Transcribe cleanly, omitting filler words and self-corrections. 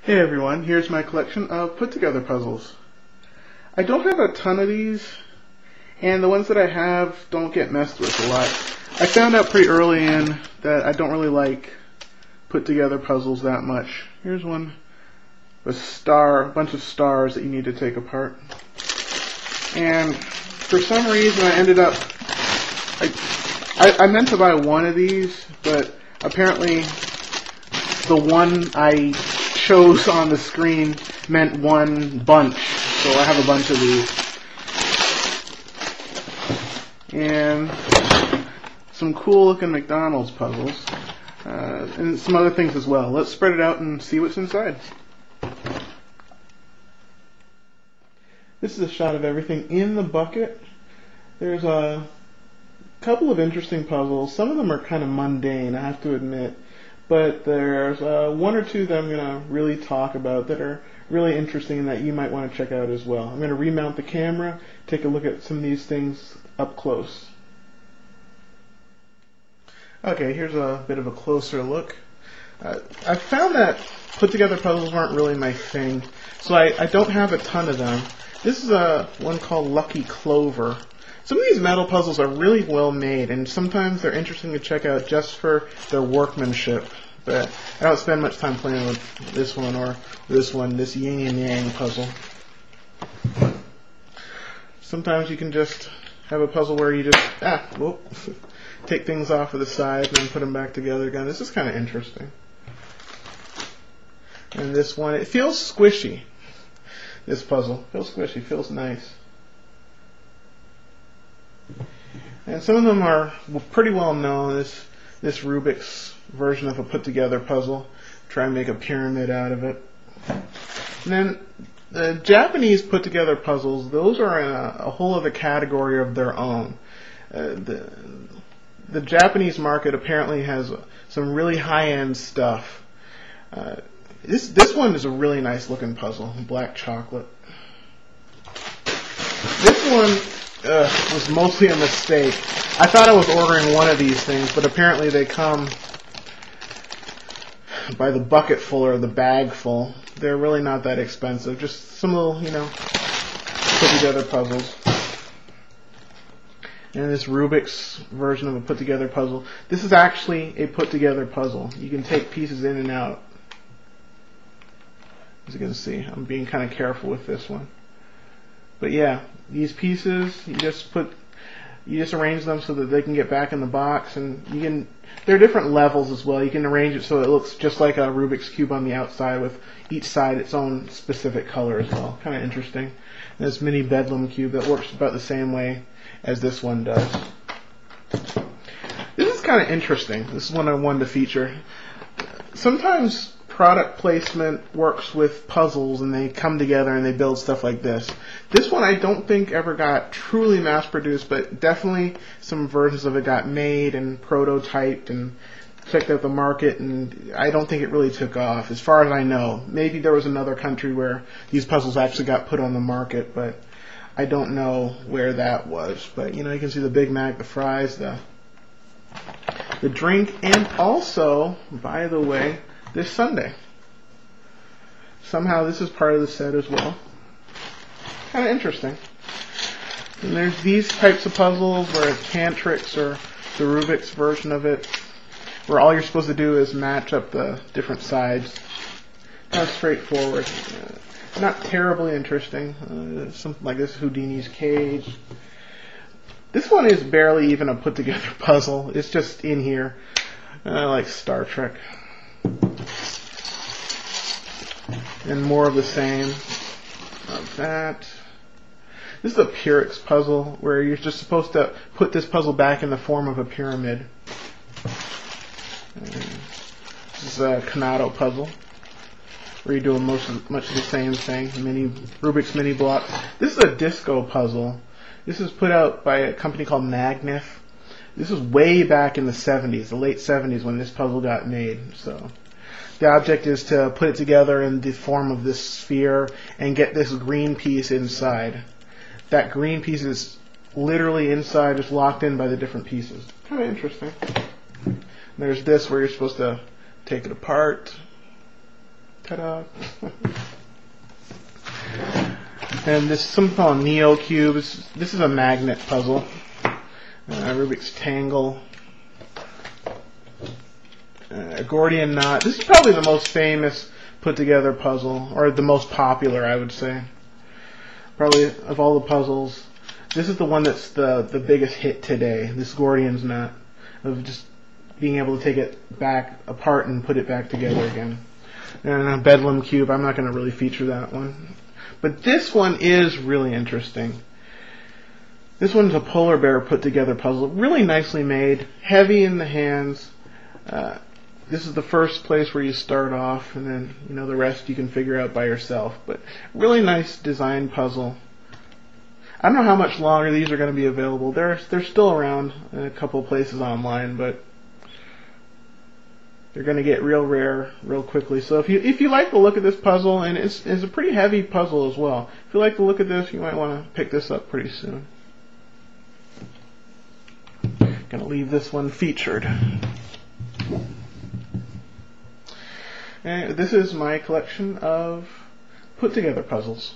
Hey everyone, here's my collection of put-together puzzles. I don't have a ton of these, and the ones that I have don't get messed with a lot. I found out pretty early in that I don't really like put-together puzzles that much. Here's one with a bunch of stars that you need to take apart. And for some reason I ended up, I meant to buy one of these, but apparently the one I chose on the screen meant one bunch, so I have a bunch of these. And some cool looking McDonald's puzzles, and some other things as well. Let's spread it out and see what's inside. This is a shot of everything in the bucket. There's a couple of interesting puzzles. Some of them are kind of mundane, I have to admit. But there's one or two that I'm going to really talk about that are really interesting and that you might want to check out as well. I'm going to remount the camera, take a look at some of these things up close. Okay, here's a bit of a closer look. I found that put-together puzzles weren't really my thing, so I don't have a ton of them. This is one called Lucky Clover. Some of these metal puzzles are really well made, and sometimes they're interesting to check out just for their workmanship. But I don't spend much time playing with this one or this one, this yin and yang puzzle. Sometimes you can just have a puzzle where you just take things off of the side and then put them back together again. This is kind of interesting. And this one, it feels squishy. This puzzle feels squishy, feels nice. And some of them are pretty well known. This Rubik's version of a put-together puzzle. Try and make a pyramid out of it. And then the Japanese put-together puzzles, those are in a whole other category of their own. The Japanese market apparently has some really high-end stuff. This one is a really nice looking puzzle, black chocolate. This one was mostly a mistake. I thought I was ordering one of these things, but apparently they come by the bucket full or the bag full. They're really not that expensive. Just some little, put-together puzzles. And this Rubik's version of a put-together puzzle. This is actually a put-together puzzle. You can take pieces in and out. As you can see, I'm being kind of careful with this one. But yeah, these pieces, you just arrange them so that they can get back in the box, and there are different levels as well. You can arrange it so it looks just like a Rubik's Cube on the outside, with each side its own specific color as well. Kind of interesting. And this mini Bedlam cube that works about the same way as this one does. This is kind of interesting. This is one I wanted to feature. Sometimes product placement works with puzzles and they come together and they build stuff like this. This one I don't think ever got truly mass produced, but definitely some versions of it got made and prototyped and checked out the market, and I don't think it really took off as far as I know. Maybe there was another country where these puzzles actually got put on the market, but I don't know where that was. But you can see the Big Mac, the fries, the drink, and also, by the way, this sundae. Somehow this is part of the set as well. Kind of interesting. And there's these types of puzzles where it's hand tricks or the Rubik's version of it, where all you're supposed to do is match up the different sides. Kind of straightforward. Not terribly interesting. Something like this, Houdini's cage. This one is barely even a put-together puzzle. It's just in here. Like Star Trek. And more of the same of that. This is a Pyrrhix puzzle where you're just supposed to put this puzzle back in the form of a pyramid. This is a Kanado puzzle where you're doing much of the same thing. Rubik's mini block. This is a disco puzzle. This is put out by a company called Magnif. This was way back in the 70s, the late 70s, when this puzzle got made. So the object is to put it together in the form of this sphere and get this green piece inside. That green piece is literally inside, just locked in by the different pieces. Kind of interesting. There's this where you're supposed to take it apart. Ta-da! And this is something called Neo Cube. This is a magnet puzzle. Rubik's Tangle. Gordian Knot. This is probably the most famous put together puzzle, or the most popular, I would say. Probably of all the puzzles, this is the one that's the biggest hit today. This Gordian's Knot, of just being able to take it back apart and put it back together again. And a Bedlam Cube, I'm not going to really feature that one. But this one is really interesting. This one's a polar bear put together puzzle. Really nicely made, heavy in the hands. This is the first place where you start off, and then the rest you can figure out by yourself. But really nice design puzzle. I don't know how much longer these are going to be available. They're still around in a couple of places online, but they're going to get real rare real quickly. So if you like the look of this puzzle, and it's a pretty heavy puzzle as well. If you like the look of this, you might want to pick this up pretty soon. Going to leave this one featured. And this is my collection of put together puzzles.